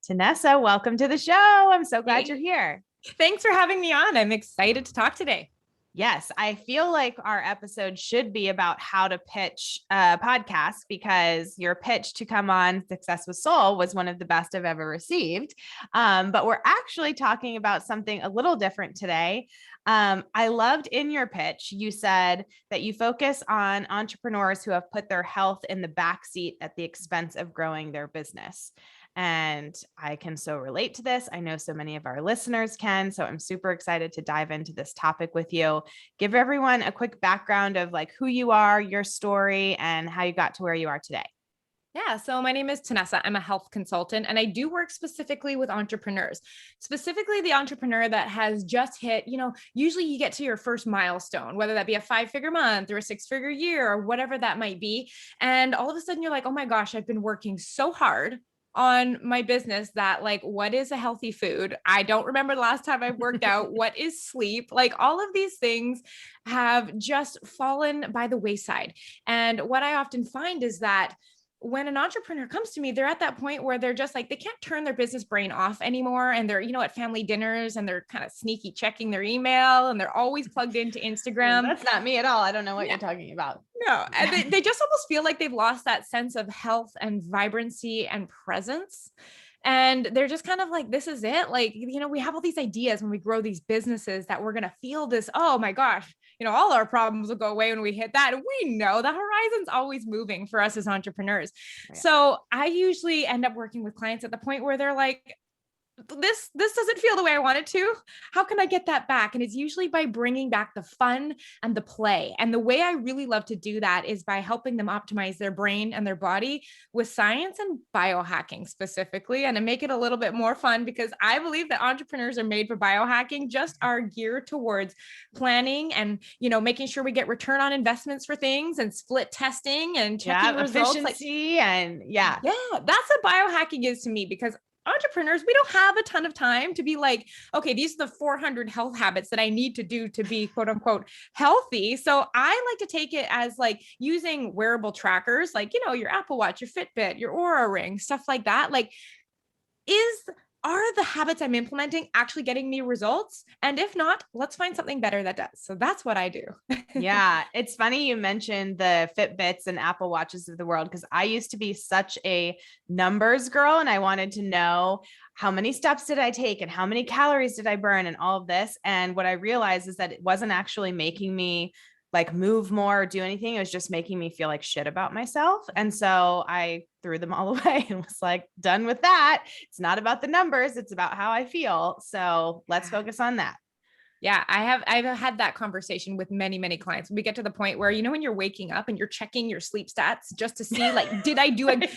Tanessa, welcome to the show. I'm so glad Hey, you're here. thanks for having me on. I'm excited to talk today. Yes, I feel like our episode should be about how to pitch a podcast because your pitch to come on Success with Soul was one of the best I've ever received. But we're actually talking about something a little different today. I loved in your pitch, you said that you focus on entrepreneurs who have put their health in the backseat at the expense of growing their business. And I can so relate to this. I know so many of our listeners can. So I'm super excited to dive into this topic with you. Give everyone a quick background of like who you are, your story, and how you got to where you are today. Yeah, so my name is Tanessa. I'm a health consultant and I do work specifically with entrepreneurs, specifically the entrepreneur that has just hit, usually you get to your first milestone, whether that be a 5-figure month or a 6-figure year or whatever that might be. And all of a sudden you're like, oh my gosh, I've been working so hard on my business that like, what is a healthy food? I don't remember the last time I worked out. What is sleep? Like all of these things have just fallen by the wayside. And what I often find is that when an entrepreneur comes to me, they're at that point where they're just like, they can't turn their business brain off anymore. And they're, at family dinners and they're kind of sneaky checking their email and they're always plugged into Instagram. That's not me at all. I don't know what you're talking about. No, and they just almost feel like they've lost that sense of health and vibrancy and presence. And they're just kind of like, this is it. Like, we have all these ideas when we grow these businesses that we're going to feel this, oh my gosh, all our problems will go away when we hit that. And we know the horizon's always moving for us as entrepreneurs. Right. So I usually end up working with clients at the point where they're like, this doesn't feel the way I want it to. How can I get that back? And it's usually by bringing back the fun and the play. And the way I really love to do that is by helping them optimize their brain and their body with science and biohacking specifically, and to make it a little bit more fun, because I believe that entrepreneurs are made for biohacking, just are geared towards planning and, making sure we get return on investments for things and split testing and checking results. Efficiency yeah, that's what biohacking is to me, because entrepreneurs, we don't have a ton of time to be like, okay, these are the 400 health habits that I need to do to be quote unquote healthy. So I like to take it as like using wearable trackers, like, your Apple Watch, your Fitbit, your Aura Ring, stuff like that. Like, are the habits I'm implementing actually getting me results? And if not, let's find something better that does. So that's what I do. Yeah. It's funny you mentioned the Fitbits and Apple Watches of the world, because I used to be such a numbers girl and I wanted to know how many steps did I take and how many calories did I burn and all of this. And what I realized is that it wasn't actually making me like move more or do anything. It was just making me feel like shit about myself. And so I threw them all away and was like, done with that. It's not about the numbers. It's about how I feel. So let's focus on that. Yeah, I've had that conversation with many, many clients. We get to the point where, when you're waking up and you're checking your sleep stats just to see, like, did I do it?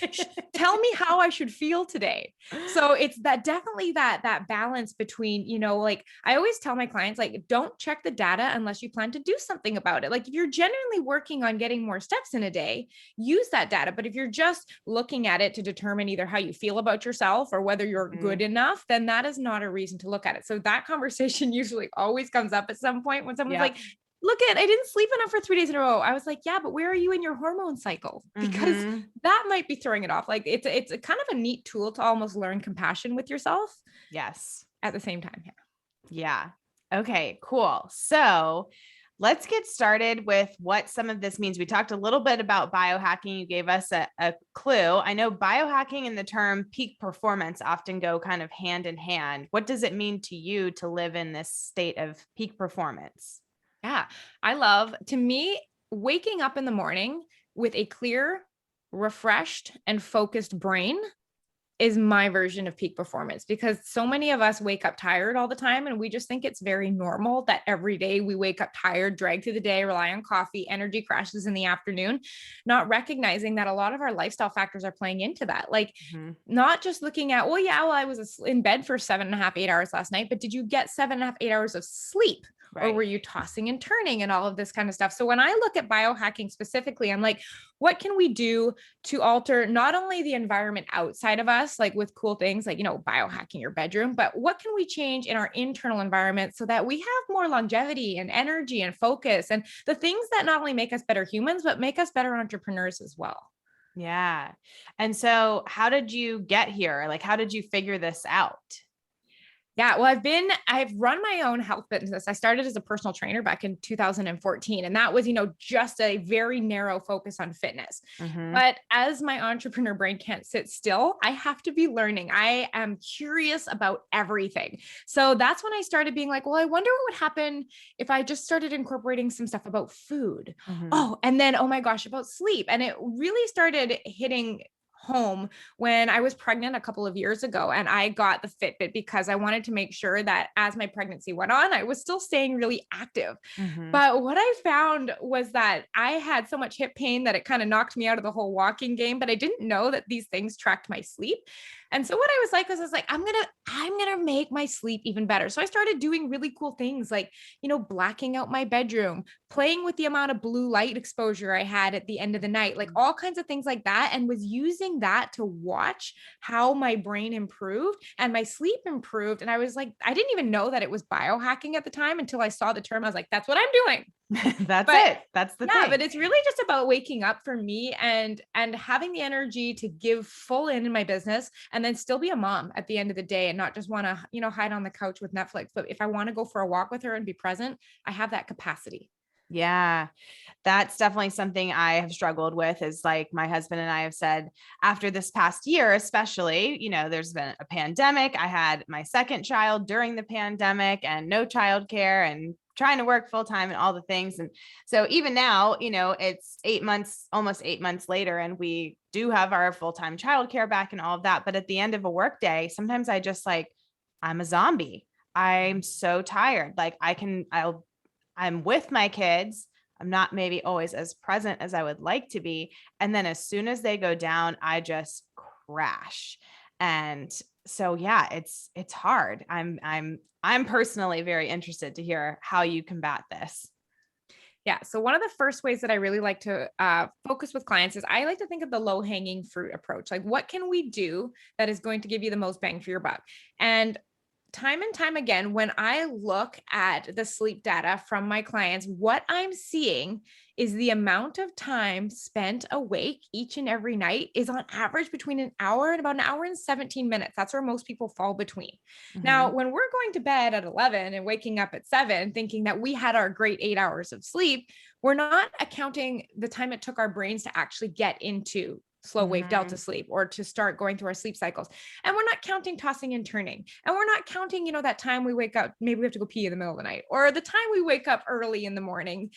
Tell me how I should feel today. So it's definitely that balance between, like I always tell my clients, like, don't check the data unless you plan to do something about it. Like if you're genuinely working on getting more steps in a day, use that data. But if you're just looking at it to determine either how you feel about yourself or whether you're good enough, then that is not a reason to look at it. So that conversation usually always comes up at some point when someone's like, look I didn't sleep enough for 3 days in a row. I was like, yeah, but where are you in your hormone cycle? Because that might be throwing it off. Like it's a kind of a neat tool to almost learn compassion with yourself. Yes. At the same time. Yeah. Okay, cool. So let's get started with what some of this means. We talked a little bit about biohacking. You gave us a clue. I know biohacking and the term peak performance often go kind of hand in hand. What does it mean to you to live in this state of peak performance? Yeah, to me, waking up in the morning with a clear, refreshed, and focused brain is my version of peak performance, because so many of us wake up tired all the time and we just think it's very normal that every day we wake up tired, drag through the day, rely on coffee, energy crashes in the afternoon, not recognizing that a lot of our lifestyle factors are playing into that. Like not just looking at, I was in bed for 7.5, 8 hours last night, but did you get 7.5, 8 hours of sleep? Right. Or were you tossing and turning and all of this kind of stuff? So when I look at biohacking specifically, I'm like, what can we do to alter not only the environment outside of us, like with cool things like, biohacking your bedroom, but what can we change in our internal environment so that we have more longevity and energy and focus and the things that not only make us better humans, but make us better entrepreneurs as well? Yeah. And so how did you get here? Like, how did you figure this out? Yeah, well, I've run my own health business. I started as a personal trainer back in 2014, and that was, just a very narrow focus on fitness. Mm-hmm. But as my entrepreneur brain can't sit still, I have to be learning. I am curious about everything. So that's when I started being like, well, I wonder what would happen if I just started incorporating some stuff about food. Mm-hmm. Oh, and then, oh my gosh, about sleep. And it really started hitting home when I was pregnant a couple of years ago, and I got the Fitbit because I wanted to make sure that as my pregnancy went on, I was still staying really active. Mm-hmm. But what I found was that I had so much hip pain that it kind of knocked me out of the whole walking game, but I didn't know that these things tracked my sleep. And so what I was like, I'm going to make my sleep even better. So I started doing really cool things like, blacking out my bedroom, playing with the amount of blue light exposure I had at the end of the night, like all kinds of things like that. And was using that to watch how my brain improved and my sleep improved. And I was like, I didn't even know that it was biohacking at the time until I saw the term. I was like, that's what I'm doing. That's But it. That's the yeah, thing. but it's really just about waking up for me and having the energy to give full in my business and then still be a mom at the end of the day and not just want to, hide on the couch with Netflix. But if I want to go for a walk with her and be present, I have that capacity. Yeah, that's definitely something I have struggled with is like my husband and I have said after this past year, especially, there's been a pandemic. I had my second child during the pandemic and no childcare and trying to work full time and all the things. And so even now, it's 8 months, almost 8 months later, and we do have our full time childcare back and all of that. But at the end of a work day, sometimes I just like, I'm a zombie. I'm so tired. Like I'm with my kids. I'm not maybe always as present as I would like to be. And then as soon as they go down, I just crash. And so yeah, it's hard. I'm personally very interested to hear how you combat this. Yeah. So one of the first ways that I really like to focus with clients is I like to think of the low hanging fruit approach. Like, what can we do that is going to give you the most bang for your buck? And time again, when I look at the sleep data from my clients, what I'm seeing is the amount of time spent awake each and every night is on average between an hour and about an hour and 17 minutes. That's where most people fall between. Mm-hmm. Now, when we're going to bed at 11 and waking up at 7, thinking that we had our great 8 hours of sleep, we're not accounting the time it took our brains to actually get into slow wave delta sleep or to start going through our sleep cycles. And we're not counting tossing and turning. And we're not counting, that time we wake up, maybe we have to go pee in the middle of the night, or the time we wake up early in the morning.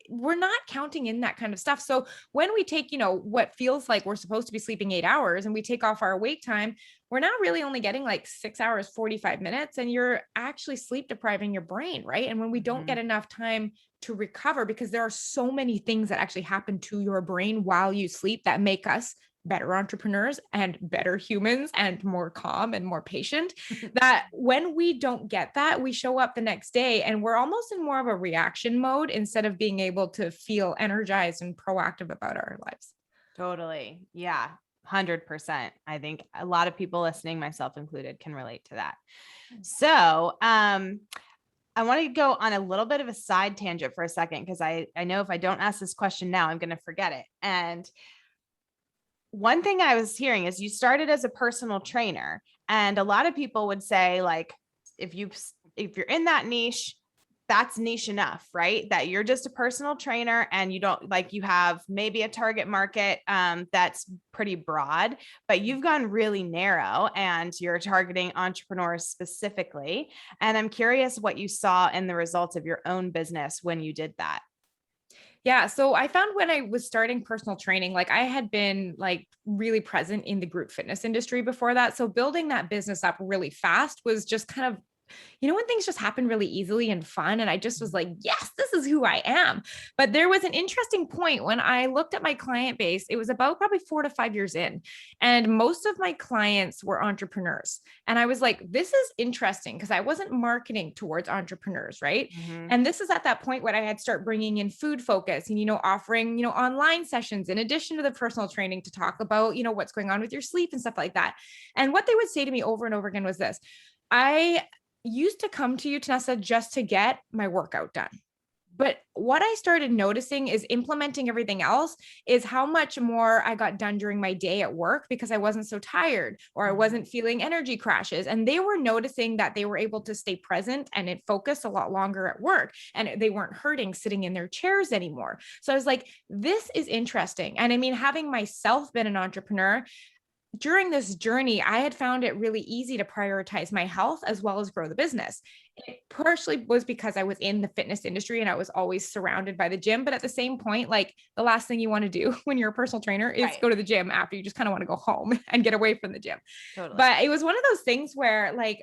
We're not counting in that kind of stuff. So when we take, what feels like we're supposed to be sleeping 8 hours and we take off our awake time, we're now really only getting like 6 hours, 45 minutes, and you're actually sleep depriving your brain, right? And when we don't get enough time to recover, because there are so many things that actually happen to your brain while you sleep that make us better entrepreneurs and better humans and more calm and more patient, that when we don't get that, we show up the next day and we're almost in more of a reaction mode instead of being able to feel energized and proactive about our lives. Totally. Yeah. 100%. I think a lot of people listening, myself included, can relate to that. So, I want to go on a little bit of a side tangent for a second, because I know if I don't ask this question now, I'm going to forget it. And one thing I was hearing is you started as a personal trainer, and a lot of people would say, like, if you're in that niche, that's niche enough, right? That you're just a personal trainer and you don't like, you have maybe a target market that's pretty broad, but you've gone really narrow and you're targeting entrepreneurs specifically. And I'm curious what you saw in the results of your own business when you did that. Yeah. So I found when I was starting personal training, like I had been like really present in the group fitness industry before that. So building that business up really fast was just kind of, when things just happen really easily and fun. And I just was like, yes, this is who I am. But there was an interesting point when I looked at my client base. It was about probably 4 to 5 years in. And most of my clients were entrepreneurs. And I was like, this is interesting because I wasn't marketing towards entrepreneurs, right? Mm-hmm. And this is at that point when I had start bringing in food focus and, offering, online sessions in addition to the personal training to talk about, what's going on with your sleep and stuff like that. And what they would say to me over and over again was this: I used to come to you, Tanessa, just to get my workout done. But what I started noticing is implementing everything else is how much more I got done during my day at work because I wasn't so tired or I wasn't feeling energy crashes. And they were noticing that they were able to stay present and it focused a lot longer at work and they weren't hurting sitting in their chairs anymore. So I was like, this is interesting. And I mean, having myself been an entrepreneur, during this journey, I had found it really easy to prioritize my health as well as grow the business. It partially was because I was in the fitness industry and I was always surrounded by the gym. But at the same point, like the last thing you want to do when you're a personal trainer is Right. go to the gym after you just kind of want to go home and get away from the gym. Totally. But it was one of those things where like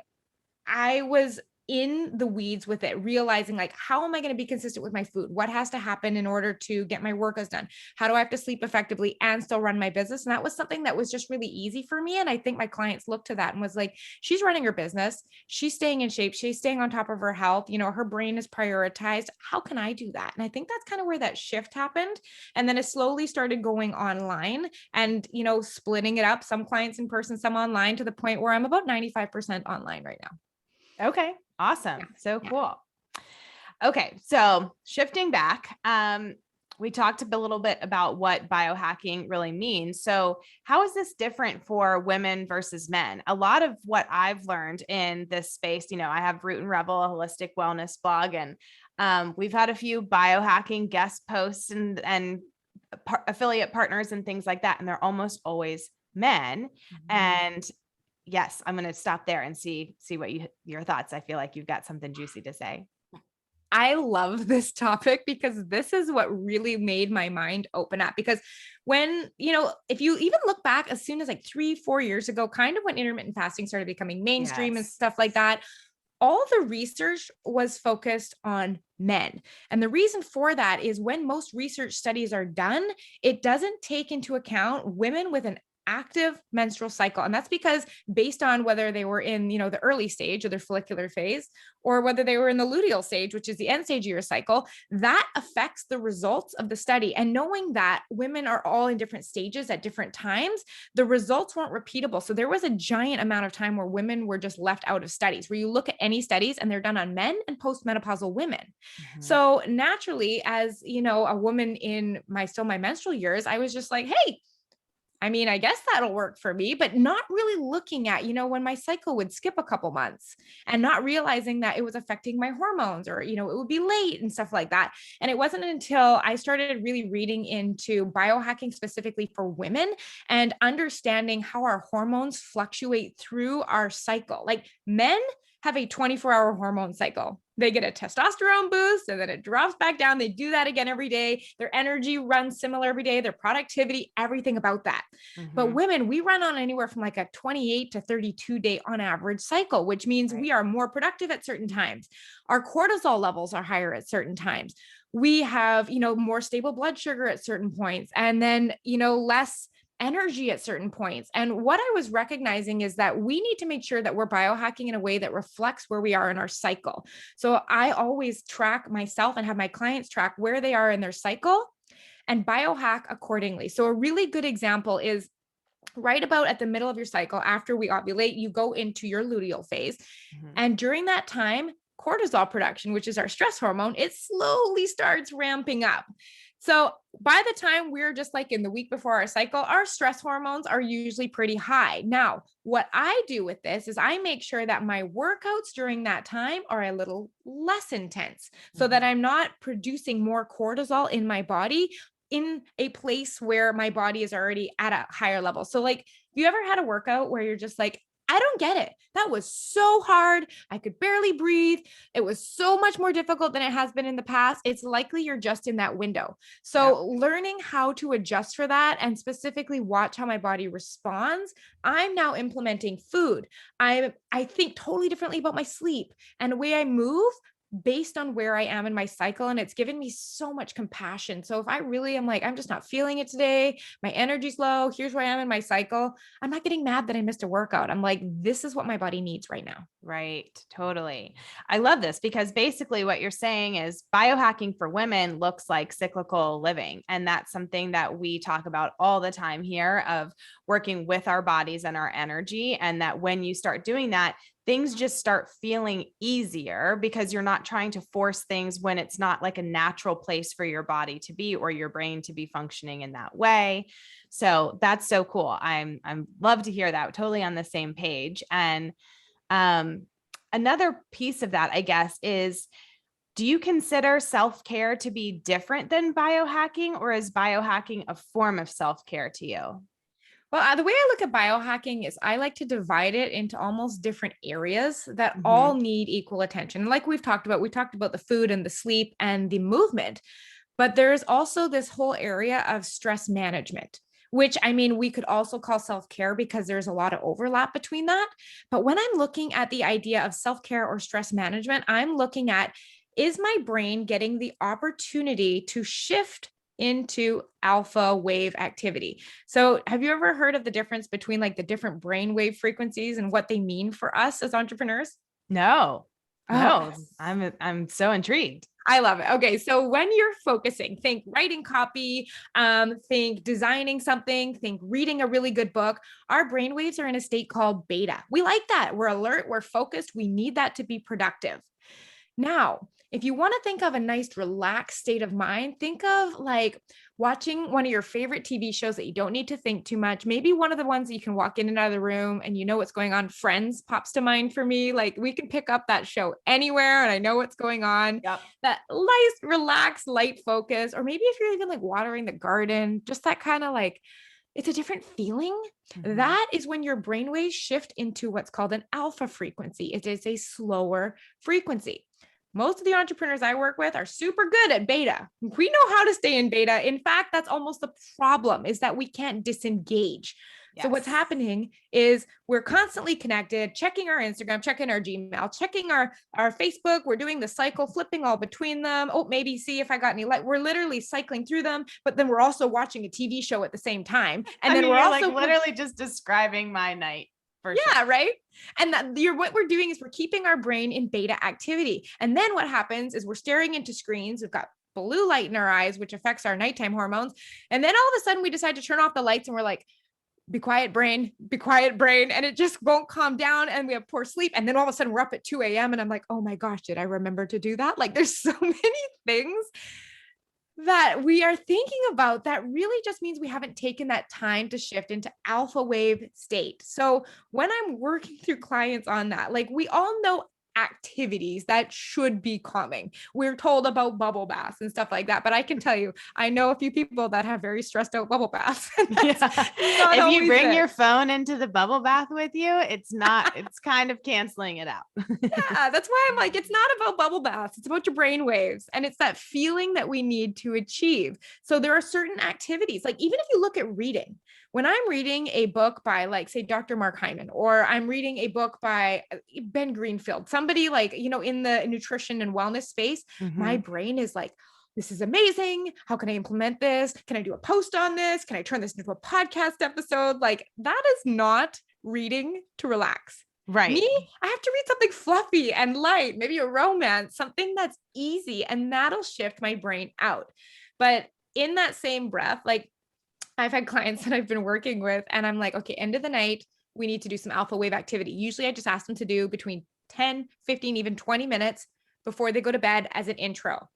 I was in the weeds with it, realizing like, how am I going to be consistent with my food? What has to happen in order to get my workouts done? How do I have to sleep effectively and still run my business? And that was something that was just really easy for me. And I think my clients looked to that and was like, she's running her business. She's staying in shape. She's staying on top of her health. You know, her brain is prioritized. How can I do that? And I think that's kind of where that shift happened. And then it slowly started going online and, you know, splitting it up, some clients in person, some online, to the point where I'm about 95% online right now. Okay. Awesome. Yeah. So Yeah. cool. Okay. So shifting back, we talked a little bit about what biohacking really means. So how is this different for women versus men? A lot of what I've learned in this space, you know, I have Root and Rebel, a holistic wellness blog, and we've had a few biohacking guest posts and affiliate partners and things like that. And they're almost always men. And yes, I'm going to stop there and see what your thoughts. I feel like you've got something juicy to say. I love this topic because this is what really made my mind open up. Because when, you know, if you even look back as soon as like 3-4 years ago, kind of when intermittent fasting started becoming mainstream and Yes. stuff like that, all the research was focused on men. And the reason for that is when most research studies are done, it doesn't take into account women with an active menstrual cycle. And that's because based on whether they were in, you know, the early stage of their follicular phase, or whether they were in the luteal stage, which is the end stage of your cycle, that affects the results of the study. And knowing that women are all in different stages at different times, the results weren't repeatable. So there was a giant amount of time where women were just left out of studies, where you look at any studies and they're done on men and postmenopausal women. So naturally, as you know, a woman in my menstrual years, I was just like, hey, I mean, I guess that'll work for me, but not really looking at, you know, when my cycle would skip a couple months and not realizing that it was affecting my hormones or, you know, it would be late and stuff like that. And it wasn't until I started really reading into biohacking specifically for women and understanding how our hormones fluctuate through our cycle. Like men have a 24-hour hormone cycle. They get a testosterone boost and then it drops back down. They do that again every day. Their energy runs similar every day, their productivity, everything about that. But women, we run on anywhere from like a 28 to 32 day on average cycle, which means we are more productive at certain times. Our cortisol levels are higher at certain times. We have, you know, more stable blood sugar at certain points, and then, you know, less energy at certain points. And what I was recognizing is that we need to make sure that we're biohacking in a way that reflects where we are in our cycle. So I always track myself and have my clients track where they are in their cycle and biohack accordingly. So a really good example is right about at the middle of your cycle, after we ovulate, you go into your luteal phase. And during that time, cortisol production, which is our stress hormone, it slowly starts ramping up. So by the time we're just like in the week before our cycle, our stress hormones are usually pretty high. Now, what I do with this is I make sure that my workouts during that time are a little less intense so that I'm not producing more cortisol in my body in a place where my body is already at a higher level. So like, if you ever had a workout where you're just like, I don't get it. That was so hard. I could barely breathe. It was so much more difficult than it has been in the past. It's likely you're just in that window. So learning how to adjust for that and specifically watch how my body responds. I'm now implementing food. I think totally differently about my sleep and the way I move based on where I am in my cycle. And it's given me so much compassion. So if I really am like, I'm just not feeling it today, my energy's low, here's where I am in my cycle, I'm not getting mad that I missed a workout. I'm like, this is what my body needs right now. Right. Totally. I love this because basically what you're saying is biohacking for women looks like cyclical living. And that's something that we talk about all the time here, of working with our bodies and our energy. And that when you start doing that, things just start feeling easier because you're not trying to force things when it's not like a natural place for your body to be or your brain to be functioning in that way. So that's so cool. I'm love to hear that. Totally on the same page. And another piece of that, I guess, is, do you consider self-care to be different than biohacking, or is biohacking a form of self-care to you? Well, the way I look at biohacking is I like to divide it into almost different areas that Mm-hmm. all need equal attention. Like we talked about the food and the sleep and the movement, but there's also this whole area of stress management, which I mean, we could also call self-care because there's a lot of overlap between that. But when I'm looking at the idea of self-care or stress management, I'm looking at, is my brain getting the opportunity to shift into alpha wave activity? So, have you ever heard of the difference between like the different brainwave frequencies and what they mean for us as entrepreneurs? No, Oh, no, I'm so intrigued. I love it. Okay, so when you're focusing, think writing copy, think designing something, think reading a really good book. Our brainwaves are in a state called beta. We like that. We're alert, we're focused. We need that to be productive. Now, if you want to think of a nice relaxed state of mind, think of like watching one of your favorite TV shows that you don't need to think too much. Maybe one of the ones that you can walk in and out of the room and you know what's going on. Friends pops to mind for me. Like we can pick up that show anywhere and I know what's going on. Yep. That nice, relaxed, light focus. Or maybe if you're even like watering the garden, just that kind of like, it's a different feeling. Mm-hmm. That is when your brainwaves shift into what's called an alpha frequency. It is a slower frequency. Most of the entrepreneurs I work with are super good at beta. We know how to stay in beta. In fact, that's almost the problem, is that we can't disengage. Yes. So what's happening is we're constantly connected, checking our Instagram, checking our Gmail, checking our Facebook. We're doing the cycle, flipping all between them. Oh, maybe see if I got any light. We're literally cycling through them, but then we're also watching a TV show at the same time. And then we're you're also like literally just describing my night. Yeah, right. And what we're doing is we're keeping our brain in beta activity. And then what happens is we're staring into screens. We've got blue light in our eyes, which affects our nighttime hormones. And then all of a sudden we decide to turn off the lights and we're like, be quiet, brain, be quiet, brain. And it just won't calm down. And we have poor sleep. And then all of a sudden we're up at 2 a.m. And I'm like, oh my gosh, did I remember to do that? Like there's so many things that we are thinking about that really just means we haven't taken that time to shift into alpha wave state. So when I'm working through clients on that, like we all know activities that should be calming. We're told about bubble baths and stuff like that, but I can tell you, I know a few people that have very stressed out bubble baths. If you bring your phone into the bubble bath with you, it's kind of canceling it out. Yeah, that's why I'm like, it's not about bubble baths. It's about your brain waves. And it's that feeling that we need to achieve. So there are certain activities, like even if you look at reading, when I'm reading a book by like, say, Dr. Mark Hyman, or I'm reading a book by Ben Greenfield, somebody like, in the nutrition and wellness space, my brain is like, this is amazing. How can I implement this? Can I do a post on this? Can I turn this into a podcast episode? Like that is not reading to relax. Right. Me, I have to read something fluffy and light, maybe a romance, something that's easy, and that'll shift my brain out. But in that same breath, like I've had clients that I've been working with and I'm like, okay, end of the night, we need to do some alpha wave activity. Usually I just ask them to do between 10, 15, even 20 minutes before they go to bed as an intro.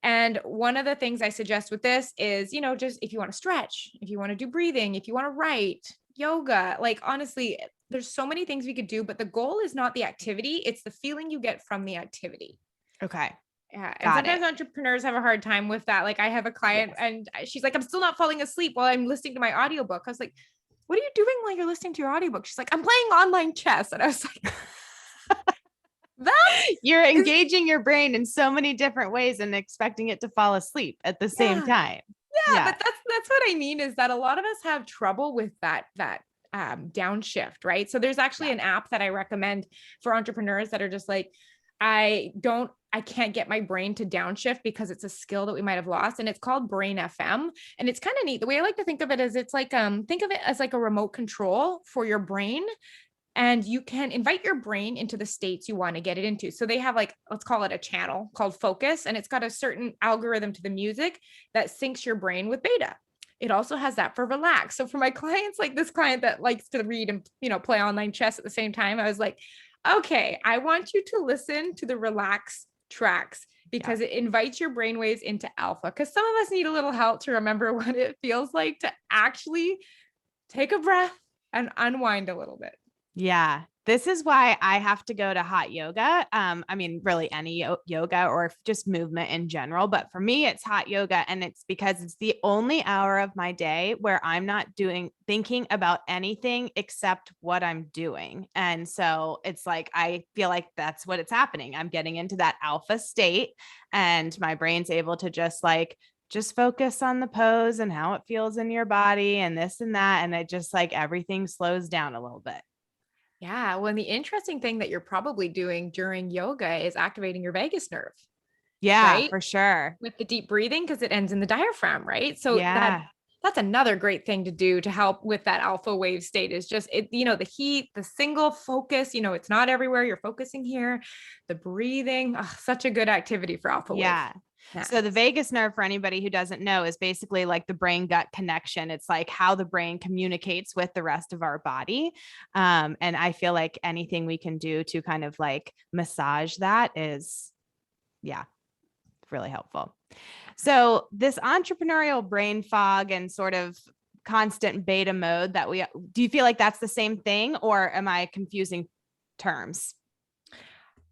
And one of the things I suggest with this is, just if you want to stretch, if you want to do breathing, if you want to write, yoga, like honestly, there's so many things we could do, but the goal is not the activity. It's the feeling you get from the activity. Okay. Yeah. And sometimes entrepreneurs have a hard time with that. Like I have a client and she's like, I'm still not falling asleep while I'm listening to my audiobook. I was like, what are you doing while you're listening to your audiobook? She's like, I'm playing online chess. And I was like, you're engaging your brain in so many different ways and expecting it to fall asleep at the same time. Yeah, but that's what I mean is that a lot of us have trouble with that downshift, right? So there's actually an app that I recommend for entrepreneurs that are just like, I can't get my brain to downshift because it's a skill that we might have lost. And it's called Brainfm. And it's kind of neat. The way I like to think of it is it's like, think of it as like a remote control for your brain. And you can invite your brain into the states you want to get it into. So they have like, let's call it a channel called Focus. And it's got a certain algorithm to the music that syncs your brain with beta. It also has that for relax. So for my clients, like this client that likes to read and, play online chess at the same time, I was like, Okay, I want you to listen to the relax tracks because it invites your brainwaves into alpha. Because some of us need a little help to remember what it feels like to actually take a breath and unwind a little bit. Yeah. This is why I have to go to hot yoga. I mean, really any yoga or just movement in general. But for me, it's hot yoga. And it's because it's the only hour of my day where I'm not thinking about anything except what I'm doing. And so it's like, I feel like that's what it's happening. I'm getting into that alpha state and my brain's able to just focus on the pose and how it feels in your body and this and that. And it just like everything slows down a little bit. Yeah. Well, and the interesting thing that you're probably doing during yoga is activating your vagus nerve, Yeah, right? for sure. With the deep breathing, because it ends in the diaphragm, right? So Yeah. that's another great thing to do to help with that alpha wave state is just it, the heat, the single focus, it's not everywhere. You're focusing here, the breathing, such a good activity for alpha wave. Yeah. Yeah. So the vagus nerve, for anybody who doesn't know, is basically like the brain gut connection. It's like how the brain communicates with the rest of our body. And I feel like anything we can do to kind of like massage that is, yeah, really helpful. So this entrepreneurial brain fog and sort of constant beta mode do you feel like that's the same thing, or am I confusing terms?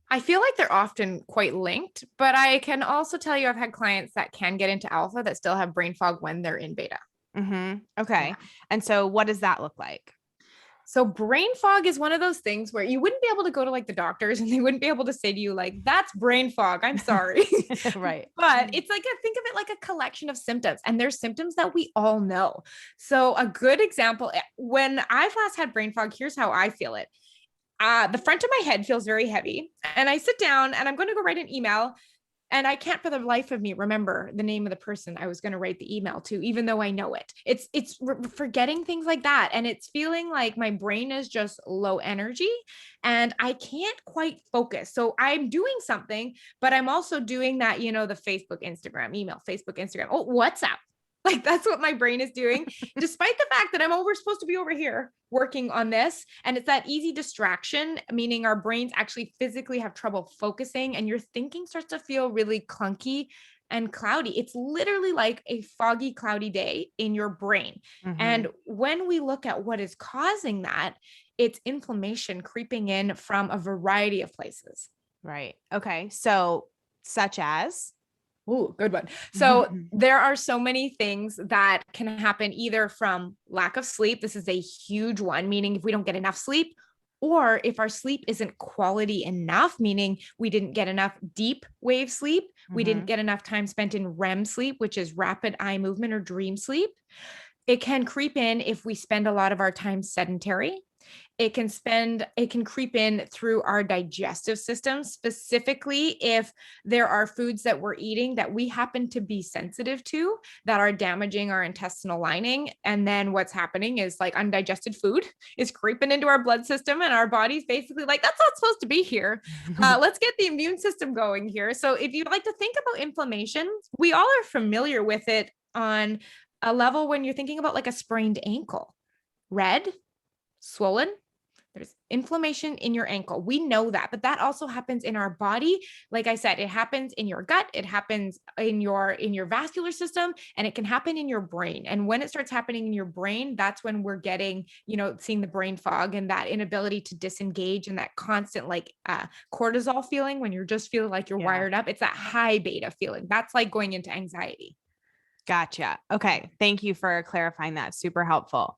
I feel like they're often quite linked, but I can also tell you I've had clients that can get into alpha that still have brain fog when they're in beta. Okay. Yeah. And so what does that look like? So brain fog is one of those things where you wouldn't be able to go to like the doctors and they wouldn't be able to say to you like, that's brain fog. I'm sorry. Right. But it's like, think of it like a collection of symptoms, and there's symptoms that we all know. So a good example, when I've last had brain fog, here's how I feel it. The front of my head feels very heavy, and I sit down and I'm going to go write an email. And I can't for the life of me remember the name of the person I was going to write the email to, even though I know it. It's forgetting things like that. And it's feeling like my brain is just low energy and I can't quite focus. So I'm doing something, but I'm also doing that, the Facebook, Instagram, email, Facebook, Instagram, WhatsApp. Like that's what my brain is doing, despite the fact that we're supposed to be over here working on this. And it's that easy distraction, meaning our brains actually physically have trouble focusing and your thinking starts to feel really clunky and cloudy. It's literally like a foggy, cloudy day in your brain. Mm-hmm. And when we look at what is causing that, it's inflammation creeping in from a variety of places. Right. Okay. So such as? Oh, good one. So there are so many things that can happen either from lack of sleep. This is a huge one, meaning if we don't get enough sleep, or if our sleep isn't quality enough, meaning we didn't get enough deep wave sleep, we didn't get enough time spent in REM sleep, which is rapid eye movement or dream sleep. It can creep in if we spend a lot of our time sedentary. It can creep in through our digestive system, specifically if there are foods that we're eating that we happen to be sensitive to that are damaging our intestinal lining. And then what's happening is like undigested food is creeping into our blood system and our body's basically like, that's not supposed to be here. Let's get the immune system going here. So if you'd like to think about inflammation, we all are familiar with it on a level when you're thinking about like a sprained ankle, red, swollen, there's inflammation in your ankle. We know that, but that also happens in our body. Like I said, it happens in your gut, it happens in your vascular system, and it can happen in your brain. And when it starts happening in your brain, that's when we're getting, seeing the brain fog and that inability to disengage and that constant like cortisol feeling when you're just feeling like you're wired up. It's that high beta feeling. That's like going into anxiety. Gotcha. Okay. Thank you for clarifying that. Super helpful.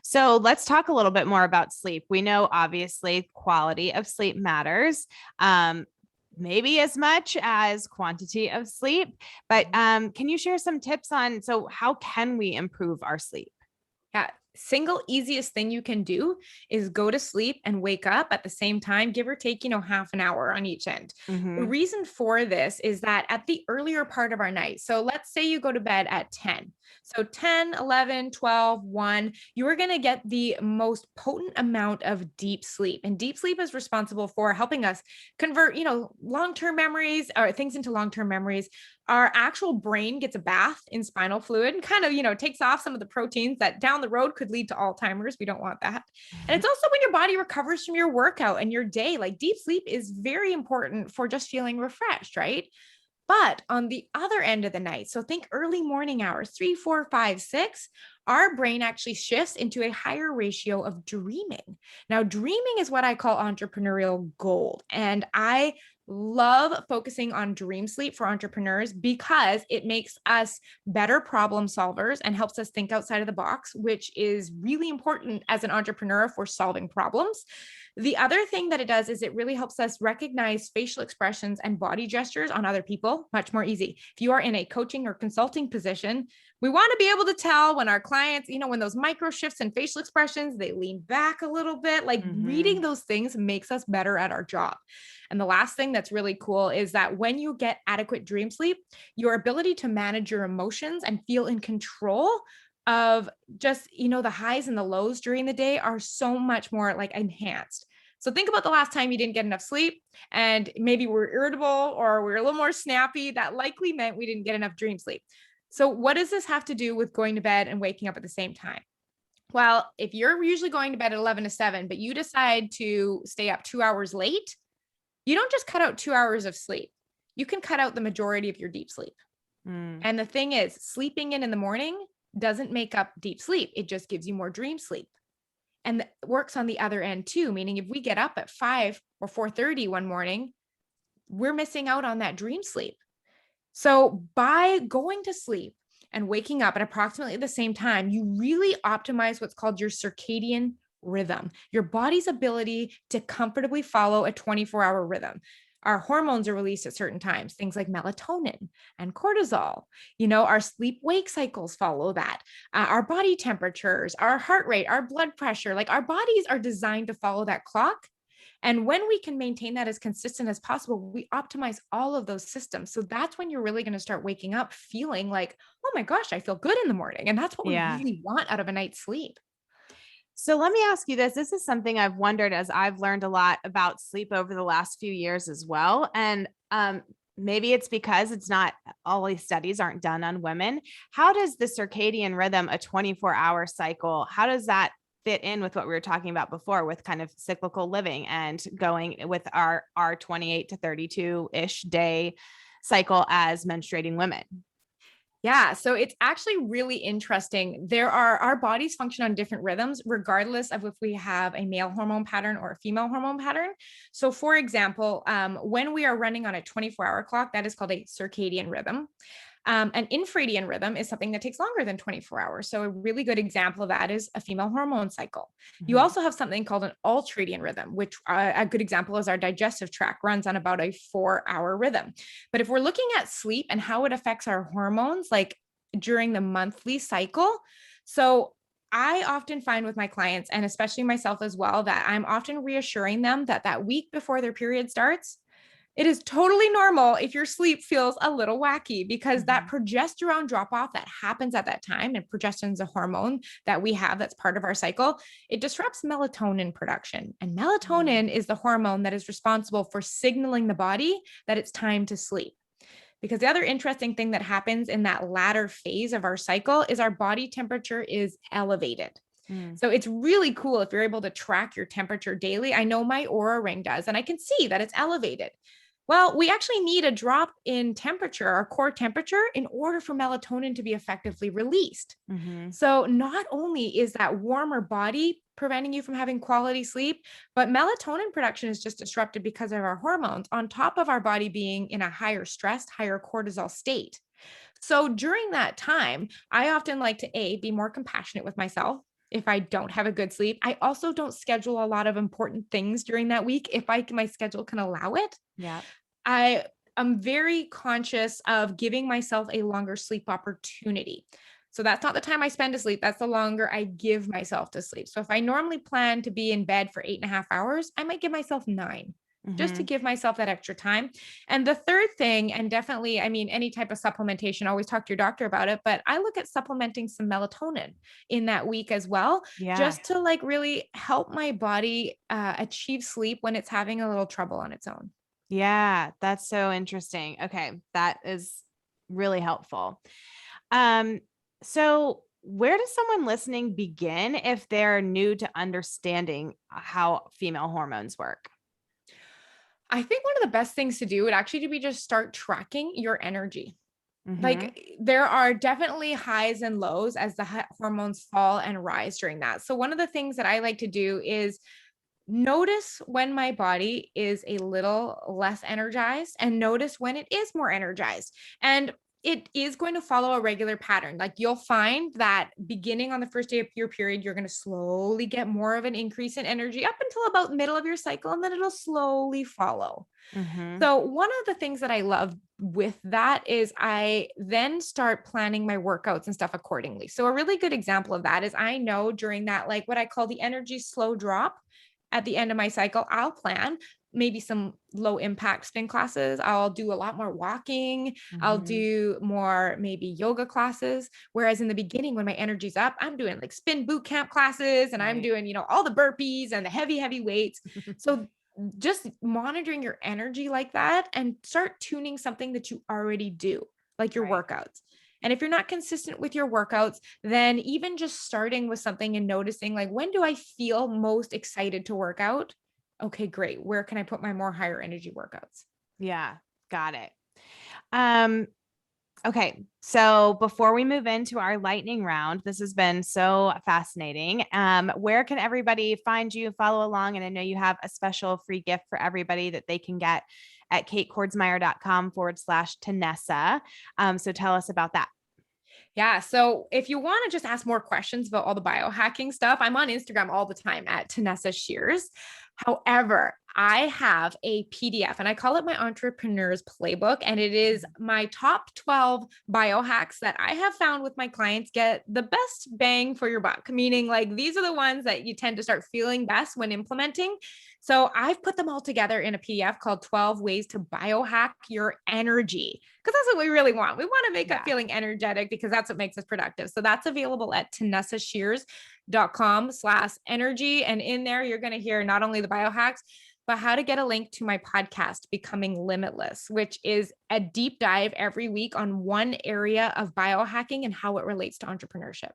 So let's talk a little bit more about sleep. We know obviously quality of sleep matters. Maybe as much as quantity of sleep, but can you share some tips on, so how can we improve our sleep? Yeah. Single easiest thing you can do is go to sleep and wake up at the same time, give or take, half an hour on each end. The reason for this is that at the earlier part of our night, so let's say you go to bed at 10, So 10, 11, 12, 1, you are going to get the most potent amount of deep sleep. And deep sleep is responsible for helping us convert, long-term memories or things into long-term memories. Our actual brain gets a bath in spinal fluid and kind of, takes off some of the proteins that down the road could lead to Alzheimer's. We don't want that. And it's also when your body recovers from your workout and your day. Like deep sleep is very important for just feeling refreshed, right? But on the other end of the night, so think early morning hours, 3, 4, 5, 6, our brain actually shifts into a higher ratio of dreaming. Now, dreaming is what I call entrepreneurial gold. And I love focusing on dream sleep for entrepreneurs because it makes us better problem solvers and helps us think outside of the box, which is really important as an entrepreneur for solving problems. The other thing that it does is it really helps us recognize facial expressions and body gestures on other people much more easy. If you are in a coaching or consulting position, we want to be able to tell when our clients, when those micro shifts and facial expressions, they lean back a little bit, like reading those things makes us better at our job. And the last thing that's really cool is that when you get adequate dream sleep, your ability to manage your emotions and feel in control of just, the highs and the lows during the day are so much more like enhanced. So think about the last time you didn't get enough sleep and maybe we're irritable or we're a little more snappy. That likely meant we didn't get enough dream sleep. So what does this have to do with going to bed and waking up at the same time? Well, if you're usually going to bed at 11 to 7, but you decide to stay up 2 hours late, you don't just cut out 2 hours of sleep. You can cut out the majority of your deep sleep. And the thing is, sleeping in the morning doesn't make up deep sleep. It just gives you more dream sleep. And it works on the other end too, meaning if we get up at 5 or 4:30 one morning, we're missing out on that dream sleep. So by going to sleep and waking up at approximately the same time, you really optimize what's called your circadian rhythm, your body's ability to comfortably follow a 24-hour rhythm. Our hormones are released at certain times, things like melatonin and cortisol. Our sleep wake cycles follow that. Our body temperatures, our heart rate, our blood pressure, like our bodies are designed to follow that clock. And when we can maintain that as consistent as possible, we optimize all of those systems. So that's when you're really going to start waking up feeling like, oh my gosh, I feel good in the morning. And that's what we really want out of a night's sleep. So let me ask you this. This is something I've wondered as I've learned a lot about sleep over the last few years as well. And maybe it's because it's not all these studies aren't done on women. How does the circadian rhythm, a 24-hour cycle, how does that fit in with what we were talking about before with kind of cyclical living and going with our 28 to 32-ish day cycle as menstruating women? Yeah. So it's actually really interesting. Our bodies function on different rhythms, regardless of if we have a male hormone pattern or a female hormone pattern. So for example, when we are running on a 24-hour clock, that is called a circadian rhythm. An infradian rhythm is something that takes longer than 24 hours. So a really good example of that is a female hormone cycle. You also have something called an ultradian rhythm, which a good example is our digestive tract runs on about a 4-hour rhythm. But if we're looking at sleep and how it affects our hormones, like during the monthly cycle, so I often find with my clients, and especially myself as well, that I'm often reassuring them that week before their period starts, it is totally normal if your sleep feels a little wacky because that progesterone drop off that happens at that time, and progesterone is a hormone that we have that's part of our cycle. It disrupts melatonin production. And melatonin is the hormone that is responsible for signaling the body that it's time to sleep. Because the other interesting thing that happens in that latter phase of our cycle is our body temperature is elevated. So it's really cool if you're able to track your temperature daily. I know my Oura Ring does, and I can see that it's elevated. Well, we actually need a drop in temperature, our core temperature, in order for melatonin to be effectively released. So not only is that warmer body preventing you from having quality sleep, but melatonin production is just disrupted because of our hormones, on top of our body being in a higher stressed, higher cortisol state. So during that time, I often like to be more compassionate with myself. If I don't have a good sleep, I also don't schedule a lot of important things during that week if my schedule can allow it. Yeah. I am very conscious of giving myself a longer sleep opportunity. So that's not the time I spend to sleep. That's the longer I give myself to sleep. So if I normally plan to be in bed for 8.5 hours, I might give myself 9. just to Mhm. give myself that extra time. And the third thing, and definitely, I mean, any type of supplementation, always talk to your doctor about it, but I look at supplementing some melatonin in that week as well, Yeah. just to like really help my body achieve sleep when it's having a little trouble on its own. Yeah, that's so interesting. Okay, that is really helpful. Um, so where does someone listening begin if they're new to understanding how female hormones work? I think one of the best things to do would actually to be just start tracking your energy. Mm-hmm. Like there are definitely highs and lows as the hormones fall and rise during that. So one of the things that I like to do is notice when my body is a little less energized and notice when it is more energized. And it is going to follow a regular pattern. Like you'll find that beginning on the first day of your period, you're going to slowly get more of an increase in energy up until about middle of your cycle, and then it'll slowly follow. Mm-hmm. So one of the things that I love with that is I then start planning my workouts and stuff accordingly. So a really good example of that is I know during that, like what I call the energy slow drop at the end of my cycle, I'll plan maybe some low impact spin classes. I'll do a lot more walking. I'll Mm-hmm. do more maybe yoga classes. Whereas in the beginning, when my energy's up, I'm doing like spin boot camp classes and I'm Right. doing, all the burpees and the heavy weights. So just monitoring your energy like that and start tuning something that you already do, like your Right. workouts. And if you're not consistent with your workouts, then even just starting with something and noticing, like, when do I feel most excited to work out? Okay, great. Where can I put my more higher energy workouts? Yeah, got it. Um, okay. So before we move into our lightning round, this has been so fascinating. Where can everybody find you, follow along? And I know you have a special free gift for everybody that they can get at katekordsmeyer.com/Tanessa. So tell us about that. Yeah. So if you want to just ask more questions about all the biohacking stuff, I'm on Instagram all the time at Tanessa Shears. However, I have a PDF and I call it my entrepreneur's playbook. And it is my top 12 biohacks that I have found with my clients get the best bang for your buck, meaning like these are the ones that you tend to start feeling best when implementing. So I've put them all together in a PDF called 12 Ways to Biohack Your Energy, because that's what we really want. We want to make up Yeah. feeling energetic because that's what makes us productive. So that's available at TanessaShears.com/energy. And in there, you're going to hear not only the biohacks, but how to get a link to my podcast, Becoming Limitless, which is a deep dive every week on one area of biohacking and how it relates to entrepreneurship.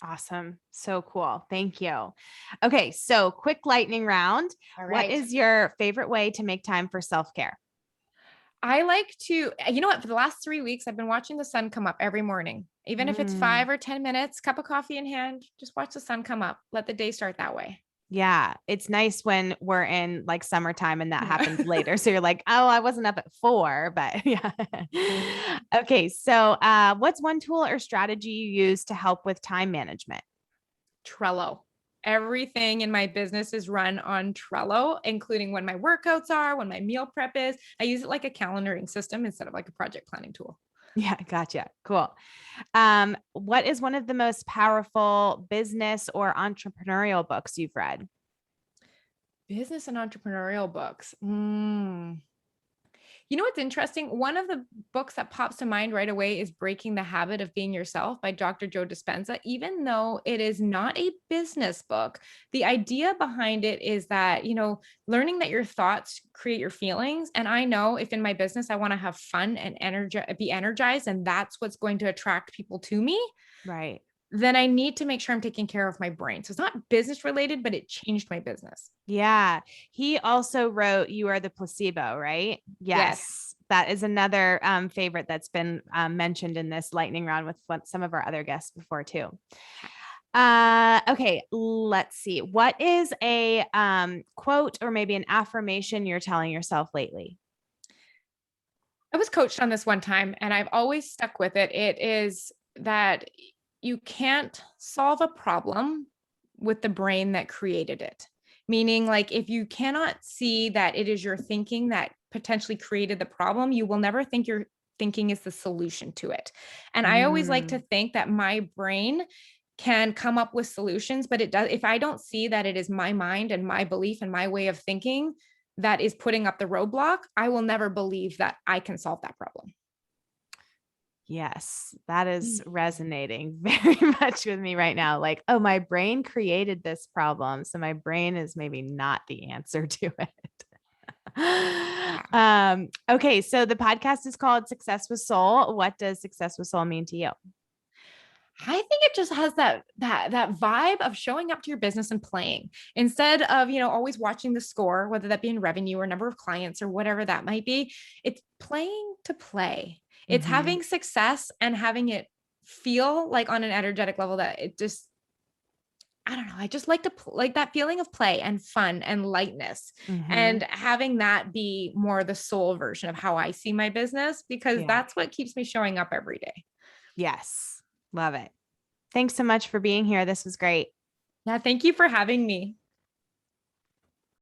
Awesome. So cool. Thank you. Okay. So quick lightning round. All What right. is your favorite way to make time for self-care? I like to, you know what, for the last 3 weeks, I've been watching the sun come up every morning, even if it's Mm. 5 or 10 minutes, cup of coffee in hand, just watch the sun come up. Let the day start that way. Yeah, it's nice when we're in like summertime and that Yeah. happens later. So you're like, oh, I wasn't up at 4, but yeah. Okay, so what's one tool or strategy you use to help with time management? Trello. Everything in my business is run on Trello, including when my workouts are, when my meal prep is. I use it like a calendaring system instead of like a project planning tool. Yeah, gotcha. Cool. What is one of the most powerful business or entrepreneurial books you've read? Business and entrepreneurial books. You know what's interesting? One of the books that pops to mind right away is Breaking the Habit of Being Yourself by Dr. Joe Dispenza. Even though it is not a business book, the idea behind it is that, learning that your thoughts create your feelings. And I know if in my business I want to have fun and be energized, and that's what's going to attract people to me, Right. then I need to make sure I'm taking care of my brain. So it's not business related, but it changed my business. Yeah. He also wrote You Are the Placebo, right? Yes. Yes. That is another favorite that's been mentioned in this lightning round with some of our other guests before too. Okay, let's see. What is a quote or maybe an affirmation you're telling yourself lately? I was coached on this one time and I've always stuck with it. It is that you can't solve a problem with the brain that created it. Meaning, like, if you cannot see that it is your thinking that potentially created the problem, you will never think your thinking is the solution to it. And I always like to Mm, think that my brain can come up with solutions, but it does, if I don't see that it is my mind and my belief and my way of thinking, that is putting up the roadblock, I will never believe that I can solve that problem. Yes, that is resonating very much with me right now. Like, oh, my brain created this problem, so my brain is maybe not the answer to it. Okay, so the podcast is called Success with Soul. What does Success with Soul mean to you? I think it just has that vibe of showing up to your business and playing instead of, always watching the score, whether that be in revenue or number of clients or whatever that might be. It's playing to play. It's having success and having it feel like on an energetic level that it just, I don't know. I just like to like that feeling of play and fun and lightness, and having that be more the soul version of how I see my business, because that's what keeps me showing up every day. Yes. Love it. Thanks so much for being here. This was great. Yeah. Thank you for having me.